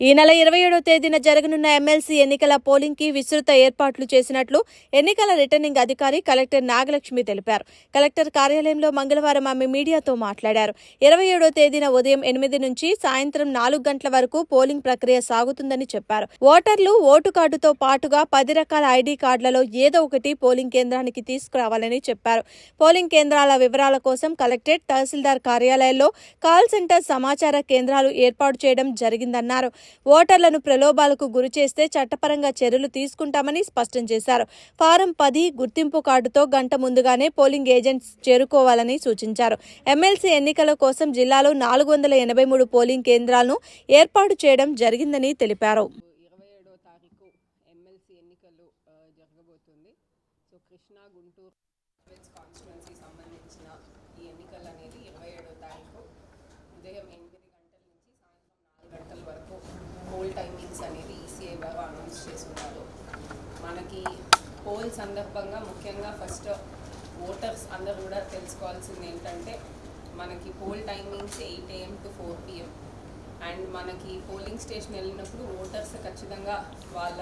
ఈ నెల 27వ తేదీన జరగనున్న ఎమ్మెల్సీ ఎన్నికల పోలింగ్కి విస్తృత ఏర్పాట్లు చేసినట్లు ఎన్నికల రిటర్నింగ్ అధికారి కలెక్టర్ నాగలక్ష్మి తెలిపారు. కలెక్టర్ కార్యాలయంలో మంగళవారం ఆమె మీడియాతో మాట్లాడారు. 27వ తేదీన ఉదయం 8 నుంచి సాయంత్రం 4 గంటల వరకు పోలింగ్ ప్రక్రియ సాగుతుందని చెప్పారు. ఓటర్లు ఓటు కార్డుతో పాటుగా 10 రకాల ఐడి కార్డులలో ఏదో ఒకటి పోలింగ్ కేంద్రానికి తీసుకురావాలని చెప్పారు. పోలింగ్ కేంద్రాల వివరాల కోసం కలెక్టరేట్, తహసీల్దార్ కార్యాలయాల్లో కాల్ సెంటర్, సమాచార కేంద్రాలు ఏర్పాటు చేయడం జరిగిందన్నారు. ఓటర్లను ప్రలోభాలకు గురిచేస్తే చట్టపరంగా చర్యలు తీసుకుంటామని స్పష్టం చేశారు. ఫారం 10 గుర్తింపు కార్డుతో గంట ముందుగానే పోలింగ్ ఏజెంట్స్ చేరుకోవాలని సూచించారు. ఎమ్మెల్సీ ఎన్నికల కోసం జిల్లాలో 483 పోలింగ్ కేంద్రాలను ఏర్పాటు చేయడం జరిగిందని తెలిపారు. 27వ తారీఖు ఎమ్మెల్సీ ఎన్నికలు జరగబోతుంది. సో కృష్ణా, గుంటూరు కాన్స్టిట్యుయెన్సీ సంబంధించిన ఈ ఎన్నికలు అనేది 27వ తారీఖు ఉదయం 8 గంటల నుంచి సాయంత్రం 4 గంటల వరకు పోల్ టైమింగ్స్ అనేది ఈసీఐ వారు అనౌన్స్ చేస్తున్నారు. మనకి పోల్ సందర్భంగా ముఖ్యంగా ఫస్ట్ ఓటర్స్ అందరూ కూడా తెలుసుకోవాల్సింది ఏంటంటే మనకి poll timings 8 AM to 4 PM. And మనకి పోలింగ్ స్టేషన్ వెళ్ళినప్పుడు ఓటర్స్ ఖచ్చితంగా వాళ్ళ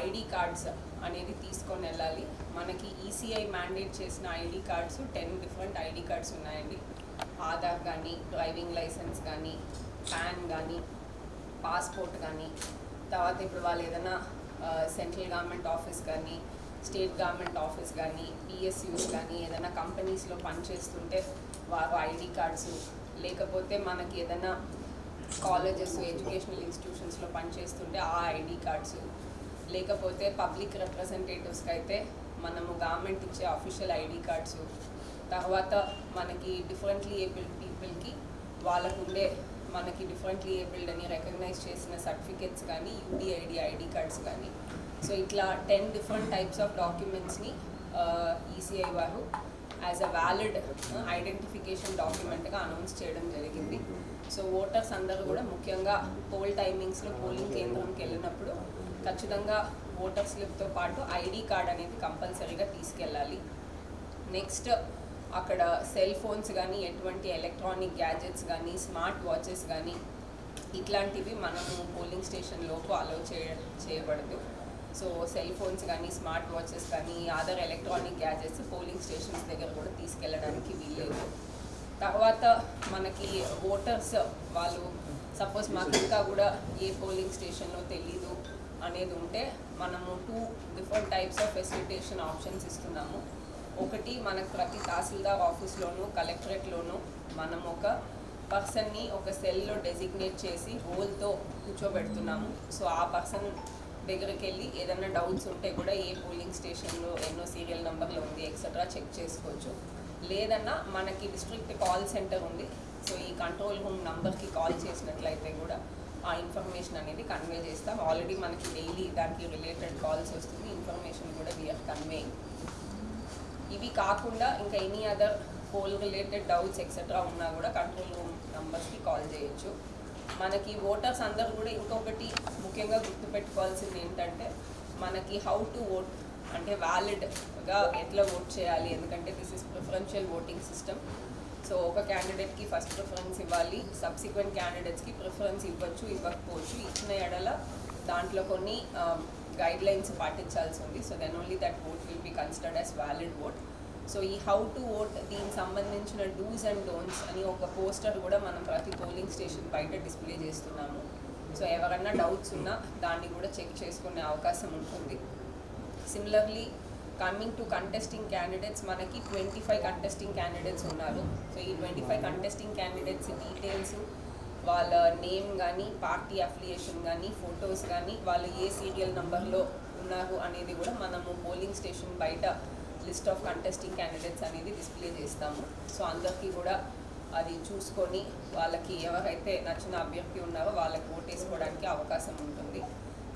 ఐడి కార్డ్స్ అనేది తీసుకొని వెళ్ళాలి. మనకి ఈసీఐ మ్యాండేట్ చేసిన ID cards 10 different ID cards ఉన్నాయండి. ఆధార్ కానీ, డ్రైవింగ్ లైసెన్స్ కానీ, పాన్ కానీ, పాస్పోర్ట్ కానీ, తర్వాత ఇప్పుడు వాళ్ళు ఏదైనా సెంట్రల్ గవర్నమెంట్ ఆఫీస్ కానీ, స్టేట్ గవర్నమెంట్ ఆఫీస్ కానీ, పిఎస్యూస్ కానీ ఏదైనా కంపెనీస్లో పనిచేస్తుంటే వారు ఐడి కార్డ్స్, లేకపోతే మనకి ఏదైనా కాలేజెస్, ఎడ్యుకేషనల్ ఇన్స్టిట్యూషన్స్లో పనిచేస్తుంటే ఆ ఐడి కార్డ్స్, లేకపోతే పబ్లిక్ రిప్రజెంటేటివ్స్కి అయితే మనము గవర్నమెంట్ ఇచ్చే అఫీషియల్ ఐడి కార్డ్స్, తర్వాత మనకి డిఫరెంట్లీ ఏబుల్డ్ పీపుల్కి వాళ్ళకుండే మనకి డిఫరెంట్లీ ఏబుల్డ్ అని రికగ్నైజ్ చేసిన సర్టిఫికేట్స్ కానీ, యూడిఐడి ఐడి కార్డ్స్ కానీ, సో ఇట్లా 10 డిఫరెంట్ టైప్స్ ఆఫ్ డాక్యుమెంట్స్ని ఈసీఐ వారు యాజ్ అ వ్యాలిడ్ ఐడెంటిఫికేషన్ డాక్యుమెంట్గా అనౌన్స్ చేయడం జరిగింది. సో ఓటర్స్ అందరూ కూడా ముఖ్యంగా పోల్ టైమింగ్స్లో పోలింగ్ కేంద్రంకి వెళ్ళినప్పుడు ఖచ్చితంగా ఓటర్ స్లిప్తో పాటు ఐడి కార్డ్ అనేది కంపల్సరీగా తీసుకెళ్ళాలి. నెక్స్ట్ అక్కడ సెల్ ఫోన్స్ కానీ, ఎటువంటి ఎలక్ట్రానిక్ గ్యాజెట్స్ కానీ, స్మార్ట్ వాచెస్ కానీ ఇట్లాంటివి మనము పోలింగ్ స్టేషన్లోపు అలౌ చేయబడదు. సో సెల్ ఫోన్స్ కానీ, స్మార్ట్ వాచెస్ కానీ, other electronic gadgets polling stations దగ్గర కూడా తీసుకెళ్ళడానికి వీల్లేదు. తర్వాత మనకి ఓటర్స్ వాళ్ళు సపోజ్ మాకు ఇంకా కూడా ఏ పోలింగ్ స్టేషన్లో తెలీదు అనేది ఉంటే మనము 2 different types of facilitation options ఇస్తున్నాము. ఒకటి, మనకు ప్రతి తహసీల్దార్ ఆఫీస్లోనూ, కలెక్టరేట్లోనూ మనం ఒక పర్సన్ని ఒక సెల్లో డెసిగ్నేట్ చేసి రోల్తో కూర్చోబెడుతున్నాము. సో ఆ పర్సన్ దగ్గరికి వెళ్ళి ఏదైనా డౌట్స్ ఉంటే కూడా ఏ పోలింగ్ స్టేషన్లో ఎన్నో సీరియల్ నెంబర్లో ఉంది ఎక్సెట్రా చెక్ చేసుకోవచ్చు. లేదన్నా మనకి డిస్ట్రిక్ట్ కాల్ సెంటర్ ఉంది. సో ఈ కంట్రోల్ రూమ్ నంబర్కి కాల్ చేసినట్లయితే కూడా ఆ ఇన్ఫర్మేషన్ అనేది కన్వే చేస్తాం. ఆల్రెడీ మనకి డైలీ దానికి రిలేటెడ్ కాల్స్ వస్తుంది, ఇన్ఫర్మేషన్ కూడా వీఆర్ కన్వేయింగ్. ఇవి కాకుండా ఇంకా any other poll related doubts etcetera ఉన్నా కూడా కంట్రోల్ రూమ్ నంబర్స్కి కాల్ చేయొచ్చు. మనకి ఓటర్స్ అందరూ కూడా ఇంకొకటి ముఖ్యంగా గుర్తుపెట్టుకోవాల్సింది ఏంటంటే మనకి హౌ టు ఓట్ అంటే వ్యాలిడ్గా ఎట్లా ఓట్ చేయాలి, ఎందుకంటే this is preferential voting system. So ఒక క్యాండిడేట్కి ఫస్ట్ ప్రిఫరెన్స్ ఇవ్వాలి, సబ్సిక్వెంట్ క్యాండిడేట్స్కి ప్రిఫరెన్స్ ఇవ్వచ్చు, ఇవ్వకపోవచ్చు. ఇచ్చిన ఎడల దాంట్లో కొన్ని గైడ్ లైన్స్ పాటించాల్సి ఉంది. So then only that vote will be considered as valid vote. So ఈ హౌ టు ఓట్ దీనికి సంబంధించిన డూస్ అండ్ డోంట్స్ అని ఒక పోస్టర్ కూడా మనం ప్రతి పోలింగ్ స్టేషన్ బయట డిస్ప్లే చేస్తున్నాము. సో ఎవరన్నా డౌట్స్ ఉన్నా దాన్ని కూడా చెక్ చేసుకునే అవకాశం ఉంటుంది. Similarly coming to contesting candidates, మనకి 25 కంటెస్టింగ్ క్యాండిడేట్స్ ఉన్నారు. సో ఈ 25 కంటెస్టింగ్ క్యాండిడేట్స్ డీటెయిల్స్, వాళ్ళ నేమ్ కానీ, పార్టీ అఫిలియేషన్ కానీ, ఫొటోస్ కానీ, వాళ్ళు ఏ సీరియల్ నెంబర్లో ఉన్నారు అనేది కూడా మనము పోలింగ్ స్టేషన్ బయట లిస్ట్ ఆఫ్ కంటెస్టింగ్ క్యాండిడేట్స్ అనేది డిస్ప్లే చేస్తాము. సో అందరికీ కూడా అది చూసుకొని వాళ్ళకి ఎవరైతే నచ్చిన అభ్యర్థి ఉన్నారో వాళ్ళకి ఓటేసుకోవడానికి అవకాశం ఉంటుంది.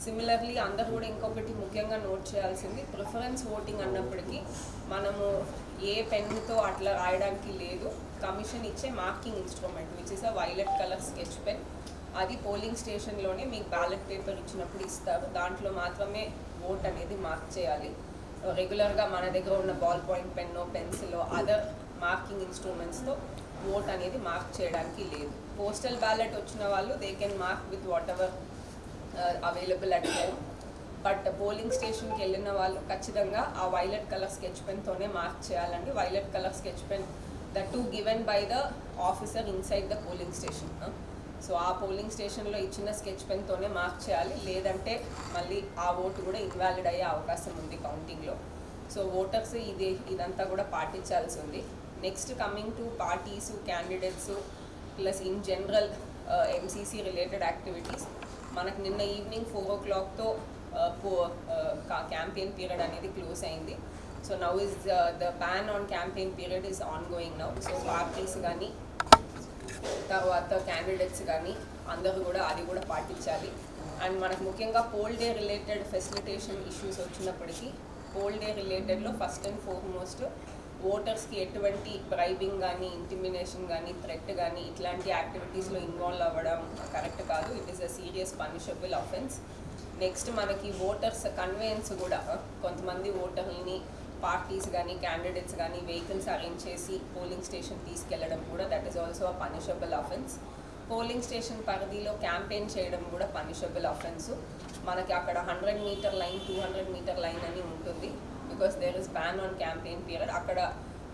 సిమిలర్లీ అందరూ కూడా ఇంకొకటి ముఖ్యంగా నోట్ చేయాల్సింది, ప్రిఫరెన్స్ ఓటింగ్ అన్నప్పటికీ మనము ఏ పెన్తో అట్లా రాయడానికి లేదు. కమిషన్ ఇచ్చే marking instrument which is a violet colour sketch pen, అది పోలింగ్ స్టేషన్లోనే మీకు బ్యాలెట్ పేపర్ ఇచ్చినప్పుడు ఇస్తారు. దాంట్లో మాత్రమే ఓట్ అనేది మార్క్ చేయాలి. రెగ్యులర్గా మన దగ్గర ఉన్న బాల్ పాయింట్ పెన్నో, పెన్సిల్లో, అదర్ మార్కింగ్ ఇన్స్ట్రుమెంట్స్తో ఓట్ అనేది మార్క్ చేయడానికి లేదు. పోస్టల్ బ్యాలెట్ వచ్చిన వాళ్ళు they can mark with whatever available at home. But polling స్టేషన్కి వెళ్ళిన వాళ్ళు ఖచ్చితంగా ఆ వైలెట్ కలర్ స్కెచ్ పెన్తోనే మార్క్ చేయాలండి. Violet colour sketch pen that to given by the officer inside the polling station. So ఆ పోలింగ్ స్టేషన్లో ఇచ్చిన స్కెచ్ పెన్తోనే మార్క్ చేయాలి, లేదంటే మళ్ళీ ఆ ఓటు కూడా ఇన్వాలిడ్ అయ్యే అవకాశం ఉంది కౌంటింగ్లో. సో ఓటర్స్ ఇదంతా కూడా పాటించాల్సి ఉంది. Next coming to parties, candidates plus in general MCC related activities, మనకు నిన్న ఈవినింగ్ 4 o'clockతో క్యాంపెయిన్ పీరియడ్ అనేది క్లోజ్ అయింది. So now is the ban on campaign period is on going now. So parties కానీ తర్వాత candidates కానీ అందరూ కూడా అది కూడా పాటించాలి. అండ్ మనకు ముఖ్యంగా poll day related facilitation issues వచ్చినప్పటికీ పోల్ డే రిలేటెడ్లో ఫస్ట్ అండ్ ఫార్మోస్ట్ ఓటర్స్కి ఎటువంటి బ్రైబింగ్ కానీ, ఇంటిమినేషన్ కానీ, థ్రెట్ కానీ ఇట్లాంటి యాక్టివిటీస్లో ఇన్వాల్వ్ అవ్వడం కరెక్ట్ కాదు. It is a serious punishable offence. Next మనకి ఓటర్స్ కన్వేయన్స్ కూడా, కొంతమంది ఓటర్లని పార్టీస్ కానీ క్యాండిడేట్స్ కానీ వెహికల్స్ అరేంజ్ చేసి పోలింగ్ స్టేషన్ తీసుకెళ్లడం కూడా that is also a punishable offence. Polling station పరిధిలో క్యాంపెయిన్ చేయడం కూడా పనిషబుల్ అఫెన్స్. మనకి అక్కడ 100 meter లైన్, 200 meter లైన్ అని ఉంటుంది. Because there is ban on campaign period. అక్కడ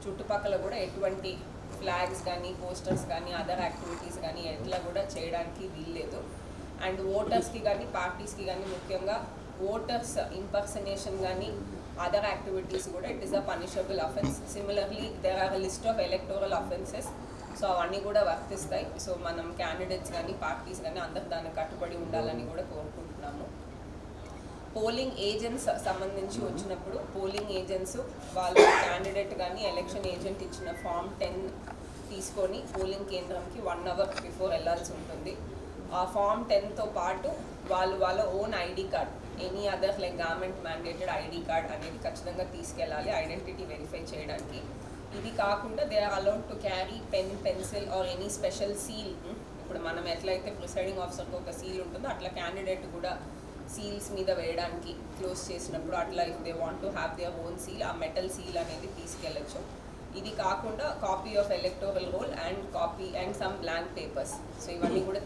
చుట్టుపక్కల కూడా ఎటువంటి ఫ్లాగ్స్ కానీ, పోస్టర్స్ కానీ, అదర్ యాక్టివిటీస్ కానీ ఎట్లా కూడా చేయడానికి వీల్లేదు. అండ్ ఓటర్స్కి కానీ పార్టీస్కి కానీ ముఖ్యంగా ఓటర్స్ ఇంపర్సనేషన్ కానీ అదర్ యాక్టివిటీస్ కూడా it is a punishable offence. Similarly there are list of electoral offences. So అవన్నీ కూడా వర్తిస్తాయి. సో మనం క్యాండిడేట్స్ కానీ పార్టీస్ కానీ అందరు దానికి కట్టుబడి ఉండాలని కూడా కోరుకుంటున్నాము. పోలింగ్ ఏజెంట్స్ సంబంధించి వచ్చినప్పుడు పోలింగ్ ఏజెంట్స్ వాళ్ళు క్యాండిడేట్ కానీ ఎలక్షన్ ఏజెంట్ ఇచ్చిన ఫామ్ 10 తీసుకొని పోలింగ్ కేంద్రంకి 1 hour బిఫోర్ వెళ్ళాల్సి ఉంటుంది. ఆ ఫామ్ 10తో పాటు వాళ్ళ own ID card, any other like government mandated ID card అనేది ఖచ్చితంగా తీసుకెళ్ళాలి ఐడెంటిటీ వెరిఫై చేయడానికి. ఇది కాకుండా they are allowed to carry pen, pencil or any special seal. ఇప్పుడు మనం ఎట్లయితే ప్రిసైడింగ్ ఆఫీసర్కి ఒక సీల్ ఉంటుందో అట్లా క్యాండిడేట్ కూడా సీల్స్ మీద వేయడానికి క్లోజ్ చేసినప్పుడు అట్లా if they want to have their own seal, ఆ మెటల్ సీల్ అనేది తీసుకెళ్ళచ్చు. ఇది కాకుండా copy of electoral roll and copy and some blank papers. So ఇవన్నీ కూడా